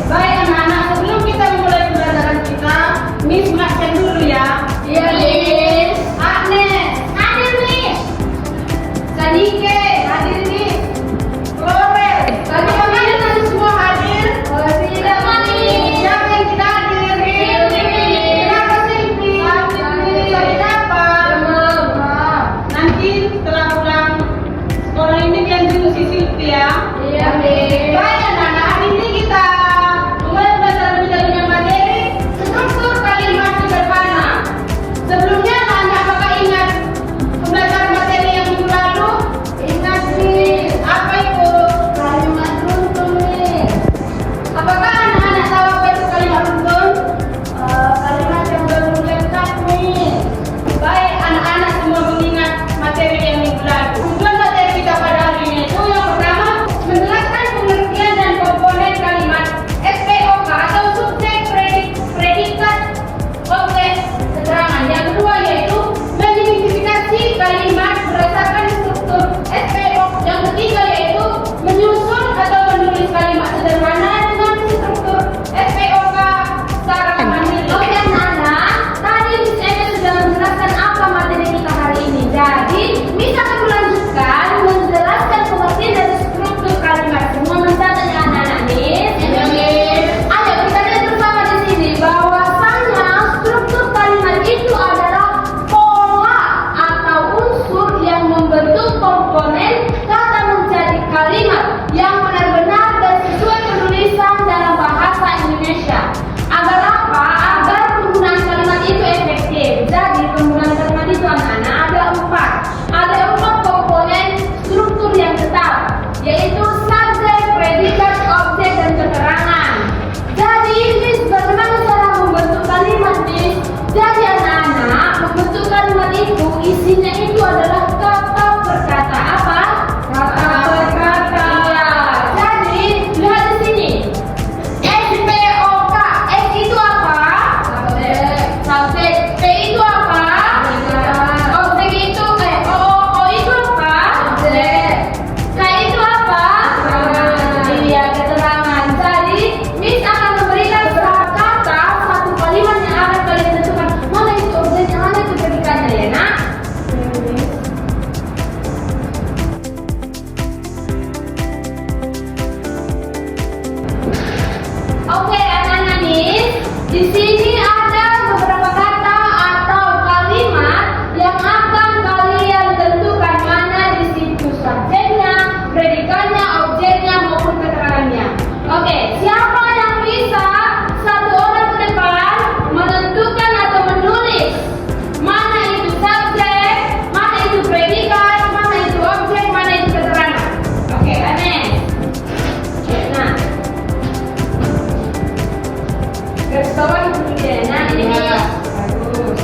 Baik anak-anak, sebelum kita memulai pembelajaran kita, Miss mengajarkan dulu ya. Iya, Miss. Agnes, hadir Miss. Sanike, hadir Miss. Florel, tadi kalian tadi semua hadir? Oh tidak, Miss. Siapa yang tidak hadir? Kenapa sih, Miss? Kenapa? Nanti setelah pulang sekolah ini kalian jemput si Silvi ya. Iya, Miss. Baik anak-anak, hari ini kita mulai belajar lebih dalam yang materi struktur kalimat sederhana. Sebelumnya anak-anak apakah ingat pembelajaran materi yang minggu lalu? Ingat, Miss. Apa itu? Kalimat runtun, Miss. Apakah anak-anak tahu apa itu kalimat runtun? Kalimat yang berlekat, Miss. Baik, anak-anak semua mengingat materi yang minggu lalu. Tujuan materi kita pada hari ini itu yang pertama, menjelaskan pengertian dan komponen kalimat SPOK atau subjek, predikat, objek, keterangan. Yang kedua yaitu mengidentifikasi kalimat berdasarkan struktur SPOK. Yang ketiga yaitu menyusun atau menulis kalimat sederhana dengan struktur SPOK secara mandiri. Oke anak-anak, tadi Miss Eme sudah menjelaskan apa materi kita hari ini. Jadi Miss akan melanjutkan menjelaskan pengertian dari struktur kalimat. Semua mencatat ya anak-anak, Miss? Ya, Miss. Ayo kita lihat bersama di sini bahwasanya struktur kalimat itu adalah pola atau unsur yang membentuk komponen kata menjadi kalimat yang benar-benar dan sesuai penulisan dalam bahasa Indonesia. Agar apa? Agar penggunaan kalimat itu efektif. Jadi penggunaan kalimat itu anak-anak ada empat. Ada empat komponen struktur yang tetap, yaitu subjek, predikat, objek, dan keterangan. Jadi Miss, bagaimana cara membentuk kalimat, Miss? Jadi anak-anak, membentuk kalimat itu isinya itu adalah kata per kata. Apa? Kata per kata. Iya. Jadi lihat di sini. SPOK. S itu apa? Subjek. P itu apa? Objek itu O itu apa? Objek. K itu apa? Iya, keterangan. Jadi Miss akan memberikan kata satu kalimat yang akan kalian tentukan mana itu objeknya, mana itu predikatnya ya nak. Oke anak-anak, Miss, di sini ada beberapa kata atau kalimat yang akan kalian tentukan mana di situ subjeknya, predikatnya, objeknya maupun keterangannya. Oke, siapa yang bisa satu orang ke depan menentukan atau menulis mana itu subjek, mana itu predikat, mana itu objek, mana itu keterangan? Oke, Anes. Nah, garis bawah itu dia. Nah, ini Miss. Bagus.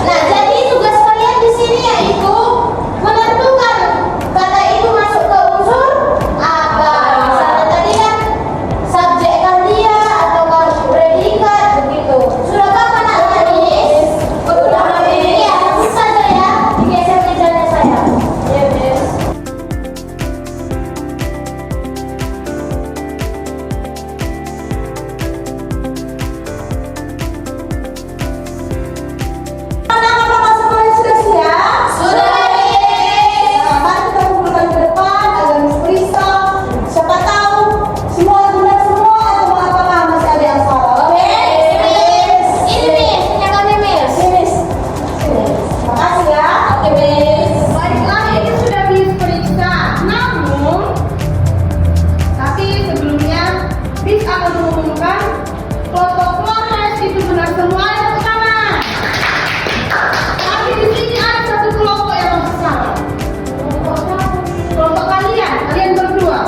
Nah, jadi tugas kalian di sini yaitu menentukan kata itu masuk ke unsur apa. Misalnya tadi kan subjek kalian atau kalau predikat begitu. Sudah apa nak Miss? Sudah Miss. Iya, langsung saja ya. Digeser mejanya saya. Ya, Miss. Apakah semuanya sudah siap? Sudah, Miss. Nah, mari kita kumpulkan ke depan agar Miss Prisa. Siapa tahu semua benar semua atau apakah masih ada yang salah? Oke? Miss. Ini Miss, punya kami Miss. Sini, Miss. Sini. Terima kasih ya. Oke Miss. Baiklah, ini sudah Miss periksa. Tapi sebelumnya Miss akan mengumumkan kelompok Flores itu benar semua yang pertama. Tapi di sini ada satu kelompok yang masih salah. Kelompok kalian berdua.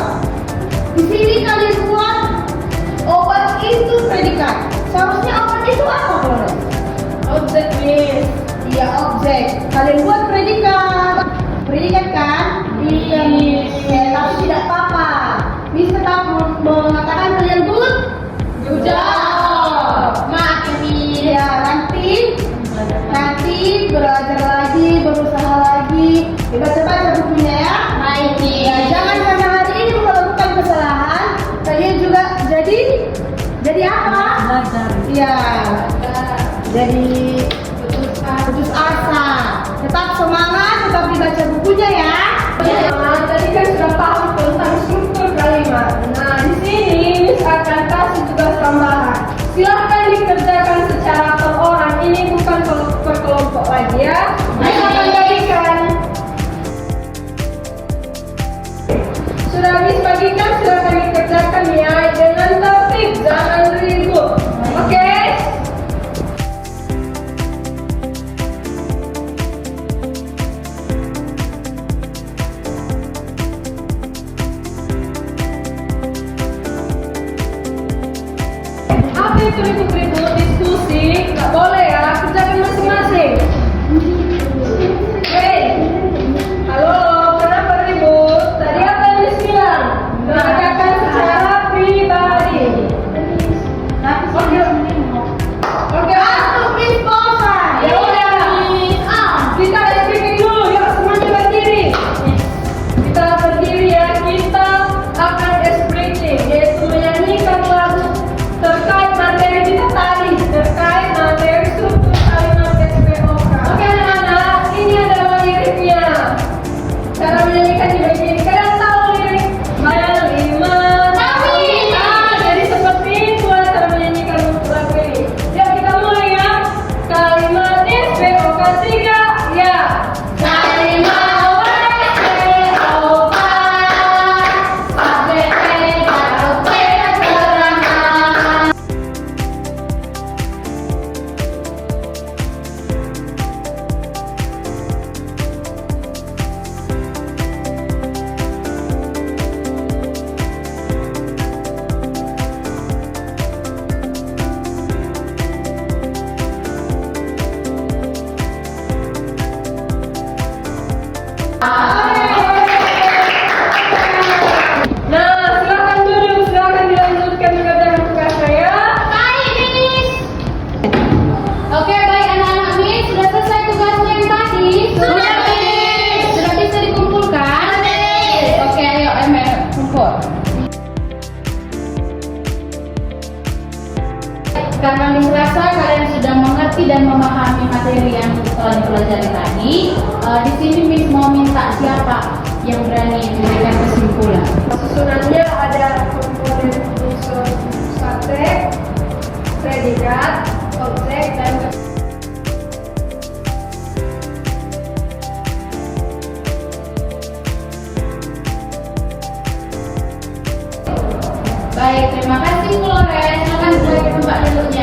Di sini kalian buat obat itu predikat. Seharusnya obat itu apa, Flores? Objek, Miss. Iya, objek. Kalian buat predikat. Predikat kan? Iya, Miss. Tapi tidak apa-apa. Miss tetap mengatakan kalian good. Maaf, Miss. Ya, nanti belajar lagi, berusaha lagi. Baca-baca bukunya ya. Baik, Miss. Ya, jangan karena hari ini melakukan kesalahan, kalian juga jadi apa? Belajar. Iya. Jadi putus asa. Tetap semangat, tetap dibaca bukunya ya. Tadi kan sudah paham tentang struktur kalimat. Nah, di sini Miss akan kasih tugas tambahan. Silahkan dikerjakan secara per orang. Ini bukan per kelompok lagi ya. Miss akan bagikan. Sudah Miss bagikan, silahkan dikerjakan ya dengan tertib, jangan ribut. Oke? Apa itu ribut-ribut diskusi? Nggak boleh ya, kerjakan masing-masing. Hei, halo, kenapa ribut? Tadi apa yang Miss bilang? Kerjakan secara pribadi. Oke, Miss bosan. Ya udah, kita speaking dulu, yuk semuanya berdiri. Kita berdiri ya, kita akan speaking, yaitu menyanyikan lagu terkait materi kita tadi, terkait materi struktur kalimat SPOK. Oke anak-anak, ini adalah liriknya. Cara menyanyikan di bagian ini, kalian tahu lirik? Jadi seperti itu cara menyanyikan lagu ini. Yuk kita mulai ya. Kalimat SPOK 3, ya. Kalimat SPOK, subjek predikat objek keterangan. Nah, silakan duduk, silakan dilanjutkan mengerjakan tugasnya ya. Baik, Miss. Oke, baik anak-anak Miss, sudah selesai tugasnya yang tadi? Sudah, Miss. Sudah bisa dikumpulkan? Miss. Oke, ayo Emel, kumpul. Karena Miss rasa kalian sudah mengerti dan memahami materi yang telah dipelajari tadi, di sini Miss mau minta siapa yang berani memberikan kesimpulan. Susunannya ada komponen unsur subjek, predikat, objek, dan baik, terima kasih Flores. Silakan bagi tempat duduknya.